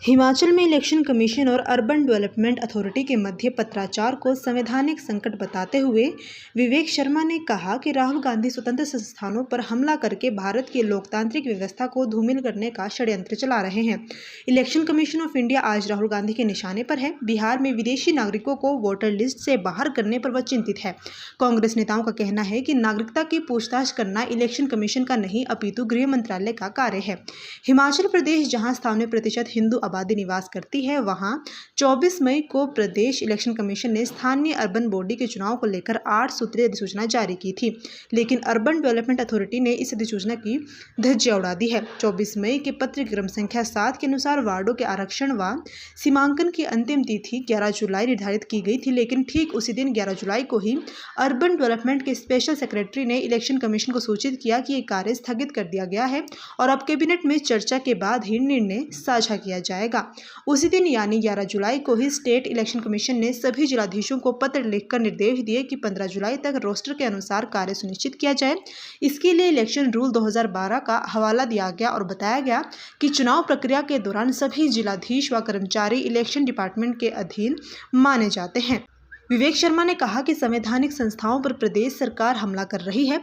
हिमाचल में election commission और urban development authority के मध्य पत्राचार को संवैधानिक संकट बताते हुए विवेक शर्मा ने कहा कि राहुल गांधी स्वतंत्र संस्थानों पर हमला करके भारत की लोकतांत्रिक व्यवस्था को धूमिल करने का षड्यंत्र चला रहे हैं। इलेक्शन कमीशन ऑफ इंडिया आज राहुल गांधी के निशाने पर है। बिहार में विदेशी नागरिकों को वोटर लिस्ट से बाहर करने पर वह चिंतित है। कांग्रेस नेताओं का कहना है कि नागरिकता की पूछताछ करना इलेक्शन कमीशन का नहीं अपितु गृह मंत्रालय का कार्य है। हिमाचल प्रदेश, जहां 97% हिंदू आबादी निवास करती है, वहां 24 मई को प्रदेश इलेक्शन कमीशन ने स्थानीय अर्बन बॉडी के चुनाव को लेकर 8 सूत्रीय अधिसूचना जारी की थी, लेकिन अर्बन डेवलपमेंट अथॉरिटी ने इस अधिसूचना की धज्जियां उड़ा दी है। 24 मई के पत्र क्रम संख्या 7 के अनुसार वार्डों के आरक्षण व सीमांकन की अंतिम तिथि 11 जुलाई निर्धारित की गई थी, लेकिन ठीक उसी दिन 11 जुलाई को ही अर्बन डेवलपमेंट के स्पेशल सेक्रेटरी ने इलेक्शन कमीशन को सूचित किया कि ये कार्य स्थगित कर दिया गया है और अब कैबिनेट में चर्चा के बाद ही निर्णय साझा किया जाएगा। उसी दिन यानी 11 जुलाई को ही स्टेट इलेक्शन कमीशन ने सभी जिलाधीशों को पत्र लिखकर निर्देश दिए कि 15 जुलाई तक रोस्टर के अनुसार कार्य सुनिश्चित किया जाए। इसके लिए इलेक्शन रूल 2012 का हवाला दिया गया और बताया गया कि चुनाव प्रक्रिया के दौरान सभी जिलाधीश व कर्मचारी इलेक्शन डिपार्टमेंट के अधीन माने जाते हैं। विवेक शर्मा ने कहा कि संवैधानिक संस्थाओं पर प्रदेश सरकार हमला कर रही है।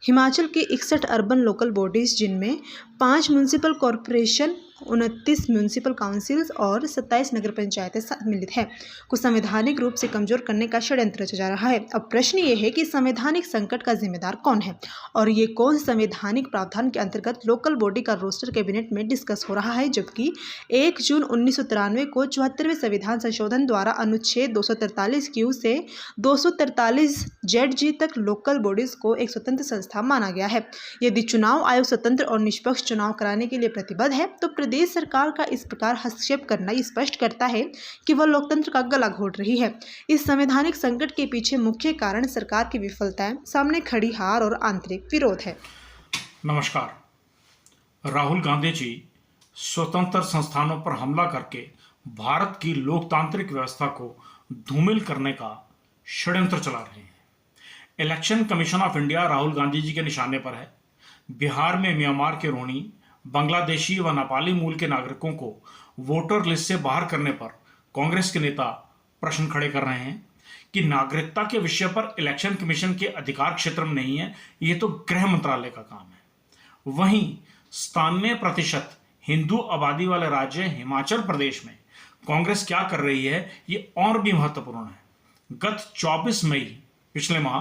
हिमाचल के 61 अर्बन लोकल बॉडीज, जिनमें 5 म्यूनिसिपल कॉरपोरेशन, 29 म्यूनिसिपल काउंसिल्स और 27 नगर पंचायतें सम्मिलित हैं, को संवैधानिक रूप से कमजोर करने का षड्यंत्र रचा जा रहा है। अब प्रश्न ये है कि संवैधानिक संकट का जिम्मेदार कौन है और ये कौन संवैधानिक प्रावधान के अंतर्गत लोकल बॉडी का रोस्टर कैबिनेट में डिस्कस हो रहा है, जबकि 1 जून 1993 को 74वें संविधान संशोधन द्वारा अनुच्छेद 243 क्यू से 243 जेड तक लोकल बॉडीज को एक स्वतंत्र संस्था माना गया है। यदि चुनाव आयोग स्वतंत्र और निष्पक्ष चुनाव कराने के लिए प्रतिबद्ध है तो प्रदेश सरकार का इस प्रकार हस्तक्षेप करना स्पष्ट करता है कि वह लोकतंत्र का गला घोट रही है। इस संवैधानिक संकट के पीछे मुख्य कारण सरकार की विफलताएं, सामने खड़ी हार और आंतरिक विरोध है। नमस्कार। राहुल गांधी जी स्वतंत्र संस्थानों पर हमला करके भारत की लोकतांत्रिक व्यवस्था को धूमिल करने का षड्यंत्र चला रहे हैं। Election commission of India Rahul Gandhi ji के निशाने पर है। बिहार में म्यांमार के रोहिंग्या, बांग्लादेशी व नेपाली मूल के नागरिकों को वोटर लिस्ट से बाहर करने पर कांग्रेस के नेता प्रश्न खड़े कर रहे हैं कि नागरिकता के विषय पर इलेक्शन कमीशन के अधिकार क्षेत्र में नहीं है, ये तो गृह मंत्रालय का काम है। वहीं 97% हिंदू आबादी वाले राज्य हिमाचल प्रदेश में कांग्रेस क्या कर रही है, ये और भी महत्वपूर्ण है। गत 24 मई पिछले माह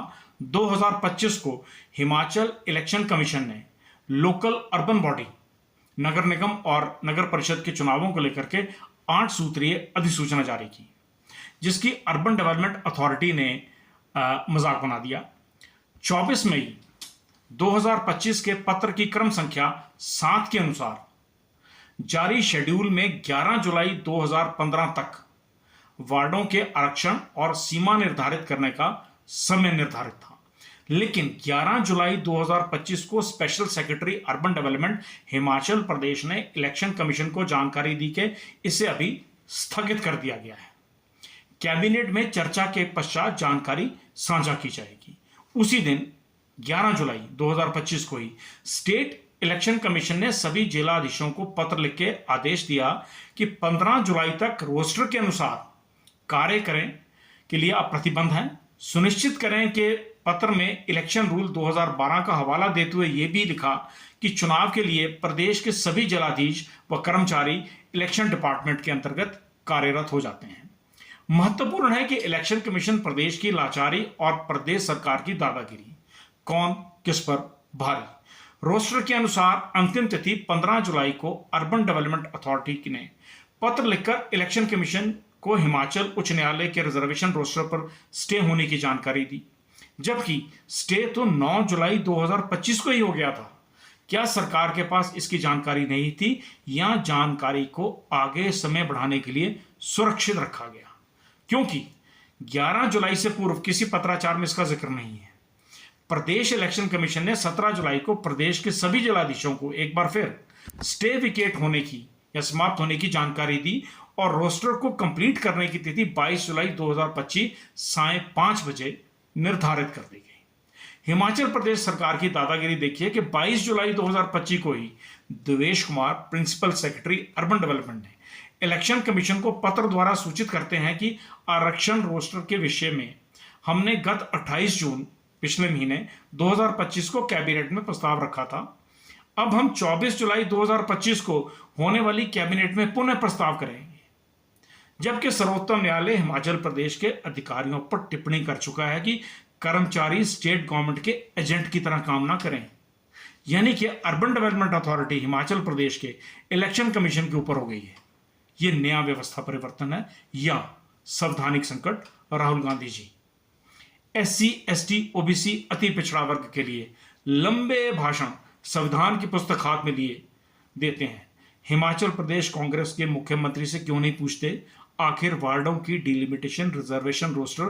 2025 को हिमाचल इलेक्शन कमीशन ने लोकल अर्बन बॉडी, नगर निगम और नगर परिषद के चुनावों को लेकर के 8 सूत्रीय अधिसूचना जारी की, जिसकी अर्बन डेवलपमेंट अथॉरिटी ने मजाक बना दिया। 24 मई 2025 के पत्र की क्रम संख्या 7 के अनुसार जारी शेड्यूल में 11 जुलाई 2015 तक वार्डों के आरक्षण और सीमा निर्धारित करने का समय निर्धारित था, लेकिन 11 जुलाई 2025 को special secretary urban development Himachal Pradesh ने इलेक्शन कमीशन को जानकारी दी कि इसे अभी स्थगित कर दिया गया है। कैबिनेट में चर्चा के पश्चात जानकारी साझा की जाएगी। उसी दिन 11 जुलाई 2025 को ही स्टेट इलेक्शन कमीशन ने सभी जिलाधीशों को पत्र लिख के आदेश दिया कि 15 जुलाई तक रोस्टर के अनुसार कार्य करें के लिए आप प्रतिबद्ध हैं। सुनिश्चित करें कि पत्र में इलेक्शन रूल 2012 का हवाला देते हुए यह भी लिखा कि चुनाव के लिए प्रदेश के सभी जिलाधीश व कर्मचारी इलेक्शन डिपार्टमेंट के अंतर्गत कार्यरत हो जाते हैं। महत्वपूर्ण है कि इलेक्शन कमीशन प्रदेश की लाचारी और प्रदेश सरकार की दादागिरी, कौन किस पर भारी। रोस्टर के अनुसार अंतिम तिथि 15 जुलाई को अर्बन डेवलपमेंट अथॉरिटी ने पत्र लिखकर इलेक्शन कमीशन को हिमाचल उच्च न्यायालय के रिजर्वेशन रोस्टर पर स्टे होने की जानकारी दी, जबकि स्टे तो 9 जुलाई 2025 को ही हो गया था। क्या सरकार के पास इसकी जानकारी नहीं थी या जानकारी को आगे समय बढ़ाने के लिए सुरक्षित रखा गया? क्योंकि 11 जुलाई से पूर्व किसी पत्राचार में इसका जिक्र नहीं है। प्रदेश इलेक्शन कमीशन ने 17 जुलाई को प्रदेश के सभी जिलाधीशों को एक बार फिर स्टे विकेट होने की या समाप्त होने की जानकारी दी और रोस्टर को कंप्लीट करने की तिथि 22 जुलाई 2025 साय 5 बजे निर्धारित कर दी गई। हिमाचल प्रदेश सरकार की दादागिरी देखिए कि 22 जुलाई 2025 को ही Devesh Kumar, principal secretary urban development, ने इलेक्शन कमीशन को पत्र द्वारा सूचित करते हैं कि आरक्षण रोस्टर के विषय में हमने गत 28 जून पिछले महीने 2025 को कैबिनेट में प्रस्ताव रखा था। अब हम 24 जुलाई 2025 को होने वाली कैबिनेट में पुनः प्रस्ताव करेंगे, जबकि सर्वोच्च न्यायालय हिमाचल प्रदेश के अधिकारियों पर टिप्पणी कर चुका है कि कर्मचारी स्टेट गवर्नमेंट के एजेंट की तरह काम ना करें, यानी कि urban development authority Himachal Pradesh के इलेक्शन कमीशन के ऊपर हो गई है। ये नया व्यवस्था परिवर्तन है या संवैधानिक संकट? राहुल गांधी जी SC ST OBC अति पिछड़ा वर्ग के लिए लंबे भाषण संविधान की पुस्तक हाथ में लिए देते हैं। हिमाचल प्रदेश कांग्रेस के मुख्यमंत्री से क्यों नहीं पूछते आखिर वार्डों की डिलिमिटेशन रिजर्वेशन रोस्टर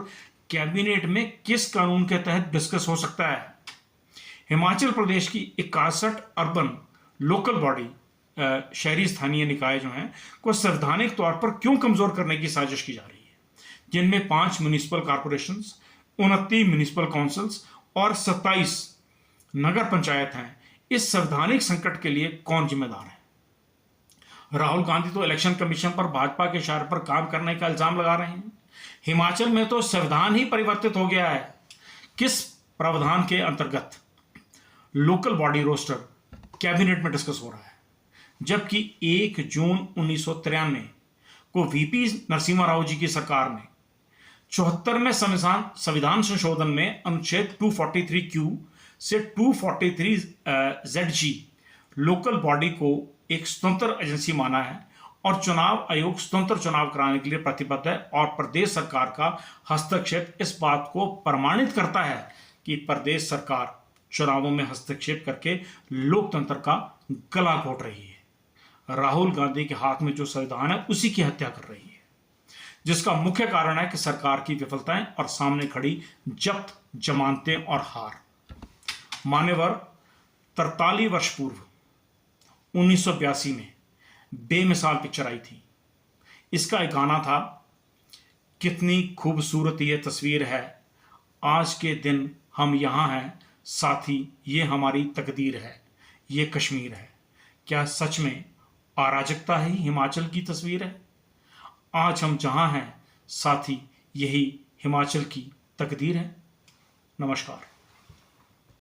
कैबिनेट में किस कानून के तहत डिस्कस हो सकता है? हिमाचल प्रदेश की 61 अर्बन लोकल बॉडी शहरी स्थानीय निकाय जो हैं को संवैधानिक तौर पर क्यों कमजोर करने की साजिश की जा रही है, जिनमें 5 म्युनिसिपल कॉर्पोरेशंस, 29 म्युनिसिपल काउंसिल्स और 27 नगर पंचायत हैं। इस संवैधानिक संकट के लिए कौन जिम्मेदार है? राहुल गांधी तो इलेक्शन कमीशन पर भाजपा के इशारे पर काम करने का इल्जाम लगा रहे हैं। हिमाचल में तो संविधान ही परिवर्तित हो गया है। किस प्रावधान के अंतर्गत लोकल बॉडी रोस्टर कैबिनेट में डिस्कस हो रहा है, जबकि 1 जून 1993 को VP नरसिम्हा राव जी की सरकार ने 74वें संविधान संशोधन में अनुच्छेद 243Q से 243ZG लोकल बॉडी को एक स्वतंत्र एजेंसी माना है और चुनाव आयोग स्वतंत्र चुनाव कराने के लिए प्रतिबद्ध है, और प्रदेश सरकार का हस्तक्षेप इस बात को प्रमाणित करता है कि प्रदेश सरकार चुनावों में हस्तक्षेप करके लोकतंत्र का गला घोट रही है। राहुल गांधी के हाथ में जो संविधान है उसी की हत्या कर रही है, जिसका मुख्य कारण है कि सरकार की विफलताएं और सामने खड़ी जब्त जमानतें और हार। मान्यवर 43 वर्ष पूर्व 1982 में बेमिसाल पिक्चर आई थी। इसका एक गाना था, कितनी खूबसूरत ये तस्वीर है, आज के दिन हम यहाँ हैं, साथी ये हमारी तकदीर है, ये कश्मीर है। क्या सच में अराजकता ही हिमाचल की तस्वीर है? आज हम जहाँ हैं साथी यही हिमाचल की तकदीर है। नमस्कार।